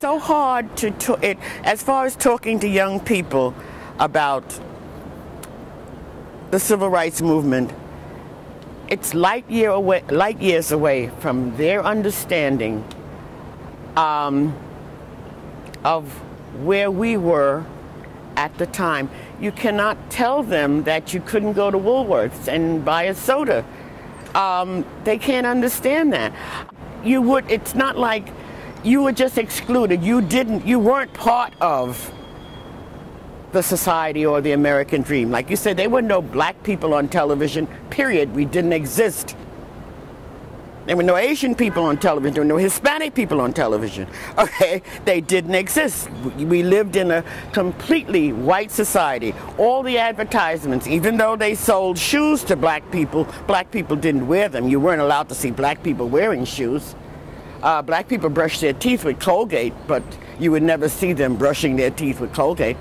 So hard as far as talking to young people about the civil rights movement. It's light years away from their understanding of where we were at the time. You cannot tell them that you couldn't go to Woolworths and buy a soda. They can't understand that. It's not like you were just excluded. You weren't part of the society or the American dream. Like you said, there were no black people on television, period. We didn't exist. There were no Asian people on television. There were no Hispanic people on television. Okay, they didn't exist. We lived in a completely white society. All the advertisements, even though they sold shoes to black people didn't wear them. You weren't allowed to see black people wearing shoes. Black people brush their teeth with Colgate, but you would never see them brushing their teeth with Colgate.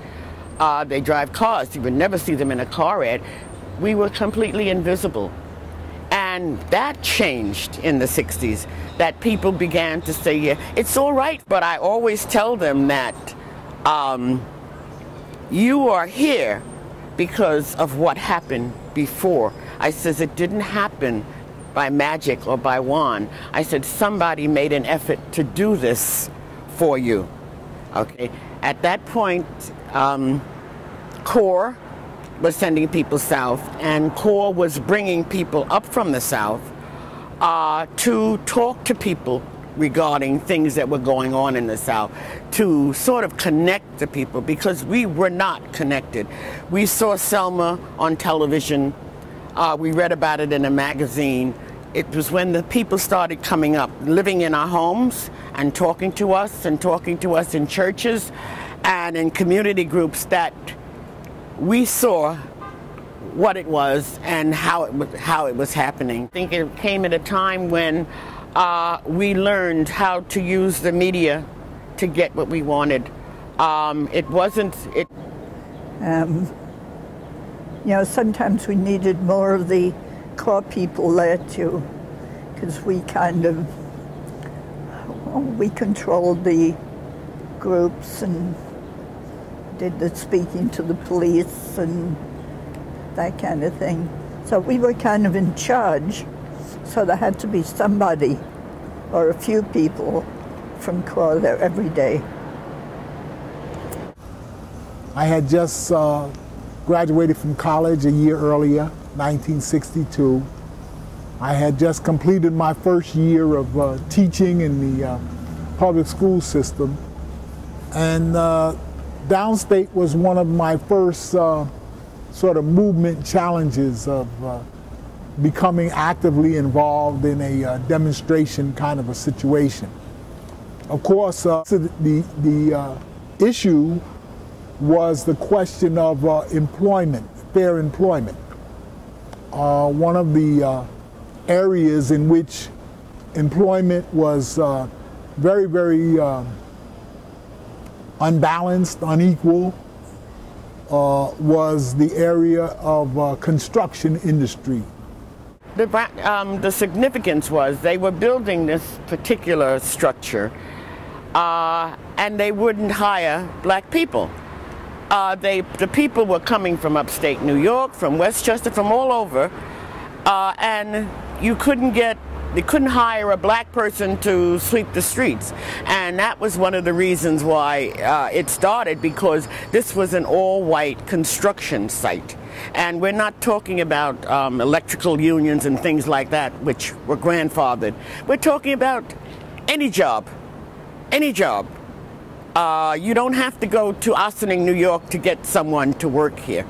They drive cars. You would never see them in a car ad. We were completely invisible. And that changed in the 60s, that people began to say, yeah, it's all right. But I always tell them that you are here because of what happened before. I says it didn't happen by magic or by wand. I said somebody made an effort to do this for you. Okay. At that point, CORE was sending people south, and CORE was bringing people up from the south to talk to people regarding things that were going on in the South, to sort of connect the people, because we were not connected. We saw Selma on television. We read about it in a magazine. It was when the people started coming up, living in our homes and talking to us in churches and in community groups, that we saw what it was and how it was happening. I think it came at a time when we learned how to use the media to get what we wanted. You know, sometimes we needed more of the CORE people there too, because we controlled the groups and did the speaking to the police and that kind of thing. So we were kind of in charge, so there had to be somebody or a few people from CORE there every day. I had just graduated from college a year earlier, 1962. I had just completed my first year of teaching in the public school system, and downstate was one of my first sort of movement challenges of becoming actively involved in a demonstration kind of a situation. Of course, the issue was the question of employment, fair employment. One of the areas in which employment was very, very unbalanced, unequal, was the area of construction industry. The significance was they were building this particular structure and they wouldn't hire black people. The people were coming from upstate New York, from Westchester, from all over, and they couldn't hire a black person to sweep the streets. And that was one of the reasons why it started, because this was an all-white construction site. And we're not talking about electrical unions and things like that, which were grandfathered. We're talking about any job, any job. You don't have to go to Ossining, New York to get someone to work here.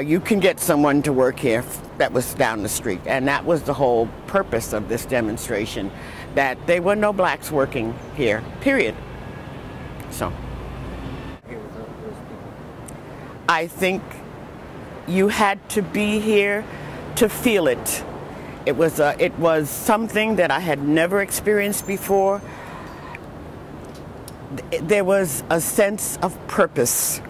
You can get someone to work here that was down the street. And that was the whole purpose of this demonstration, that there were no blacks working here, period. So I think you had to be here to feel it. It was something that I had never experienced before. There was a sense of purpose.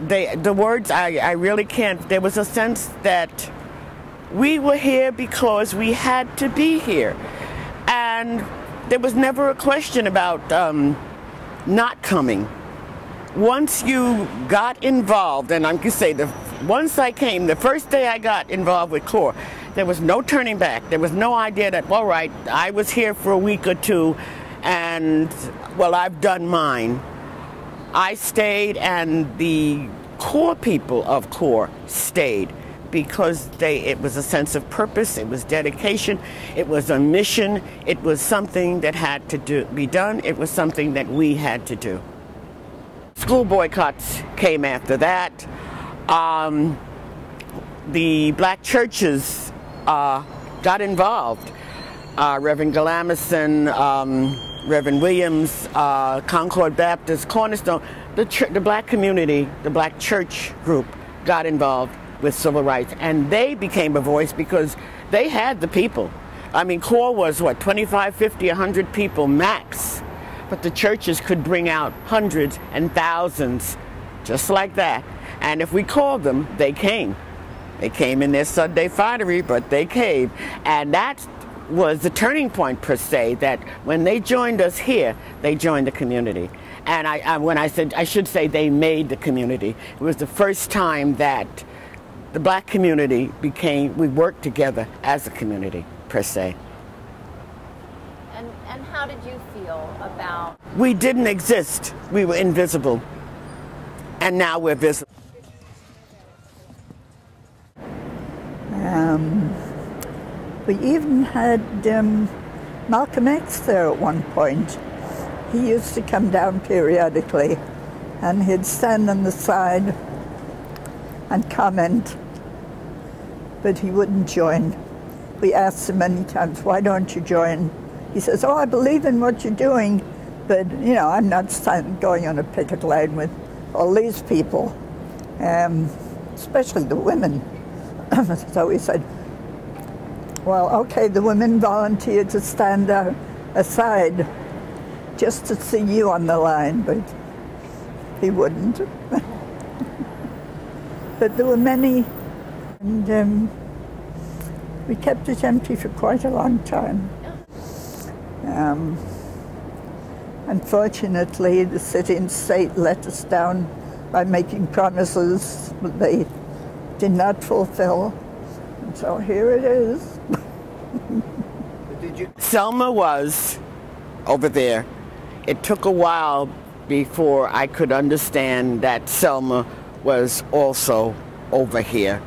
The words, I really can't. There was a sense that we were here because we had to be here. And there was never a question about not coming. Once you got involved, and I can say once I came, the first day I got involved with CORE, there was no turning back. There was no idea that, all right, I was here for a week or two, and, well, I've done mine. I stayed, and the core people of CORE stayed, because it was a sense of purpose, it was dedication, it was a mission, it was something that had to be done, it was something that we had to do. School boycotts came after that. The black churches got involved. Reverend Galamison, Reverend Williams, Concord Baptist, Cornerstone, the black community, the black church group got involved with civil rights, and they became a voice because they had the people. I mean, CORE was what, 25, 50, 100 people max, but the churches could bring out hundreds and thousands just like that. And if we called them, they came. They came in their Sunday finery, but they came. And that was the turning point, per se, that when they joined us here, they joined the community. And when I said, I should say they made the community. It was the first time that the black community we worked together as a community, per se. And how did you feel about? We didn't exist. We were invisible. And now we're visible. We even had Malcolm X there at one point. He used to come down periodically, and he'd stand on the side and comment, but he wouldn't join. We asked him many times, why don't you join? He says, oh, I believe in what you're doing, but, you know, I'm not going on a picket line with all these people, especially the women. So we said, well, okay, the women volunteered to stand aside just to see you on the line, but he wouldn't. But there were many, and we kept it empty for quite a long time. Unfortunately, the city and state let us down by making promises that they did not fulfill. And so here it is. Selma was over there. It took a while before I could understand that Selma was also over here.